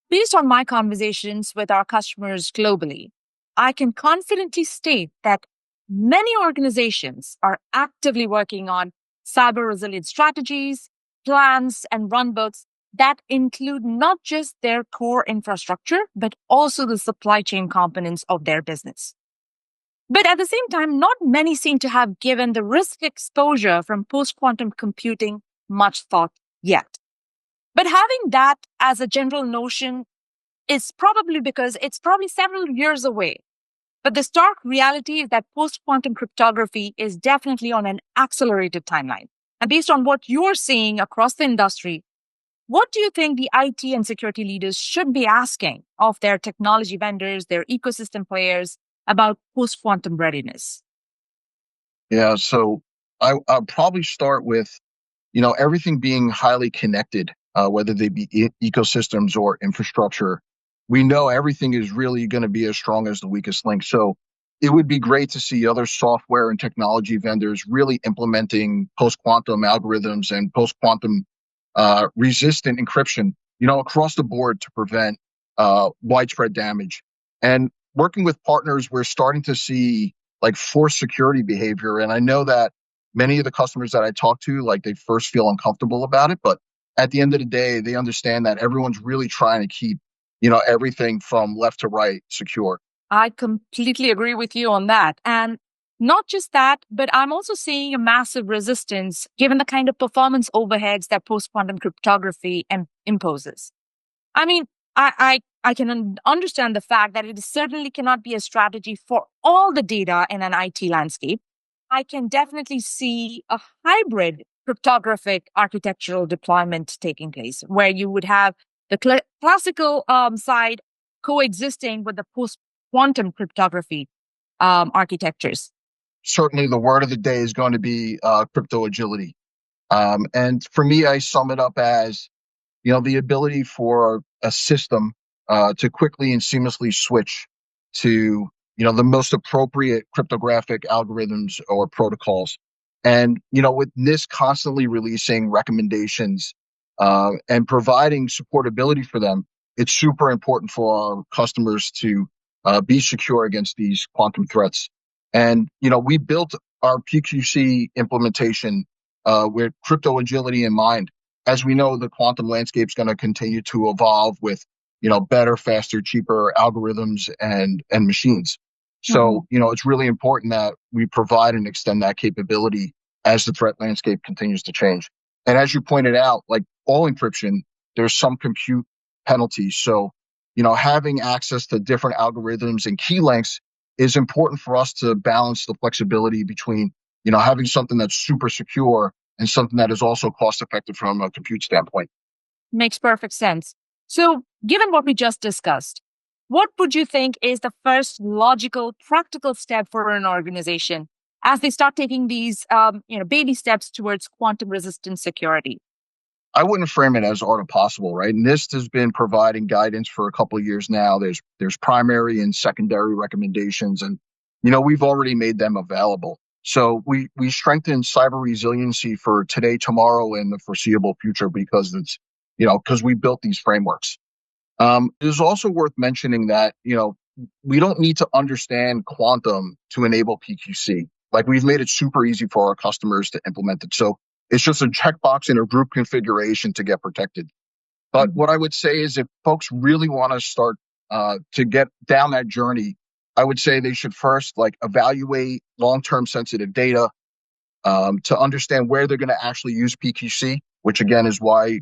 Based on my conversations with our customers globally, I can confidently state that many organizations are actively working on cyber resilience strategies, plans, and runbooks that include not just their core infrastructure, but also the supply chain components of their business. But at the same time, not many seem to have given the risk exposure from post quantum computing much thought yet. But having that as a general notion is probably because it's probably several years away. But the stark reality is that post quantum cryptography is definitely on an accelerated timeline. And based on what you're seeing across the industry, what do you think the IT and security leaders should be asking of their technology vendors, their ecosystem players about post quantum readiness? Yeah, so I'll probably start with, everything being highly connected, whether they be ecosystems or infrastructure. We know everything is really going to be as strong as the weakest link. So it would be great to see other software and technology vendors really implementing post-quantum algorithms and post-quantum resistant encryption, across the board to prevent widespread damage. And working with partners, we're starting to see like forced security behavior. And I know that many of the customers that I talk to, like they first feel uncomfortable about it, but at the end of the day, they understand that everyone's really trying to keep, everything from left to right secure. I completely agree with you on that. And not just that, but I'm also seeing a massive resistance given the kind of performance overheads that post quantum cryptography imposes. I mean, I can understand the fact that it certainly cannot be a strategy for all the data in an IT landscape. I can definitely see a hybrid cryptographic architectural deployment taking place where you would have the classical side coexisting with the post quantum cryptography architectures. Certainly the word of the day is going to be crypto agility. And for me, I sum it up as, the ability for a system to quickly and seamlessly switch to, the most appropriate cryptographic algorithms or protocols. And, with NIST constantly releasing recommendations and providing supportability for them, it's super important for our customers to be secure against these quantum threats. And, we built our PQC implementation with crypto agility in mind. As we know, the quantum landscape is going to continue to evolve with, better, faster, cheaper algorithms and machines. Mhm. So, it's really important that we provide and extend that capability as the threat landscape continues to change. And as you pointed out, like all encryption, there's some compute penalties. So, having access to different algorithms and key lengths is important for us to balance the flexibility between, having something that's super secure and something that is also cost effective from a compute standpoint. Makes perfect sense. So, given what we just discussed, what would you think is the first logical, practical step for an organization as they start taking these, baby steps towards quantum resistant security? I wouldn't frame it as art of possible, right? NIST has been providing guidance for a couple of years now. There's primary and secondary recommendations, and we've already made them available. So we strengthen cyber resiliency for today, tomorrow, and the foreseeable future because because we built these frameworks. It is also worth mentioning that we don't need to understand quantum to enable PQC. Like we've made it super easy for our customers to implement it. So it's just a checkbox in a group configuration to get protected. But Mhm. what I would say is if folks really want to start to get down that journey, I would say they should first like evaluate long-term sensitive data to understand where they're going to actually use PQC, which again is why,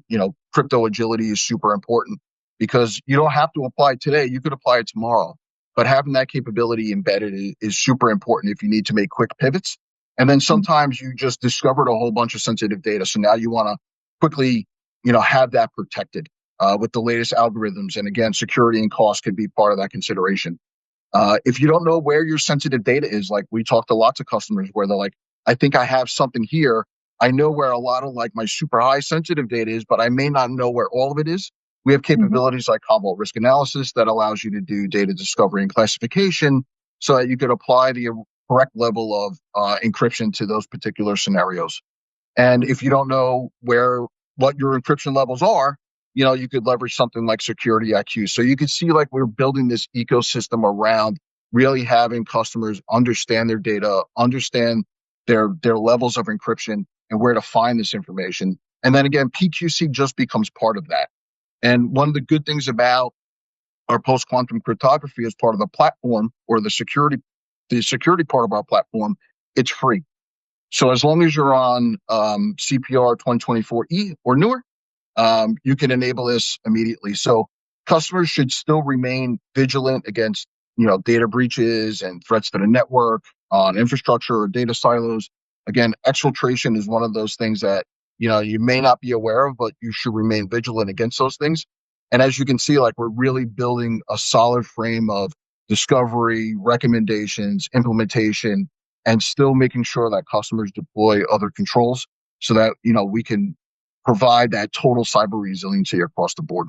crypto agility is super important because you don't have to apply it today. You could apply it tomorrow, but having that capability embedded is super important if you need to make quick pivots. And then sometimes you just discovered a whole bunch of sensitive data. So now you want to quickly, have that protected with the latest algorithms. And again, security and cost could be part of that consideration. If you don't know where your sensitive data is, like we talked to lots of customers where they're like, I think I have something here. I know where a lot of like my super high sensitive data is, but I may not know where all of it is. We have Mhm. capabilities like Commvault risk analysis that allows you to do data discovery and classification so that you could apply the correct level of encryption to those particular scenarios. And if you don't know what your encryption levels are, you could leverage something like Security IQ. So you could see like we're building this ecosystem around really having customers understand their data, understand their levels of encryption and where to find this information. And then again, PQC just becomes part of that. And one of the good things about our post-quantum cryptography as part of the platform or the security part of our platform, it's free. So as long as you're on CPR 2024E or newer, you can enable this immediately. So customers should still remain vigilant against, data breaches and threats to the network on infrastructure or data silos. Again, exfiltration is one of those things that, you may not be aware of, but you should remain vigilant against those things. And as you can see, like we're really building a solid frame of discovery, recommendations, implementation, and still making sure that customers deploy other controls so that, we can provide that total cyber resiliency across the board.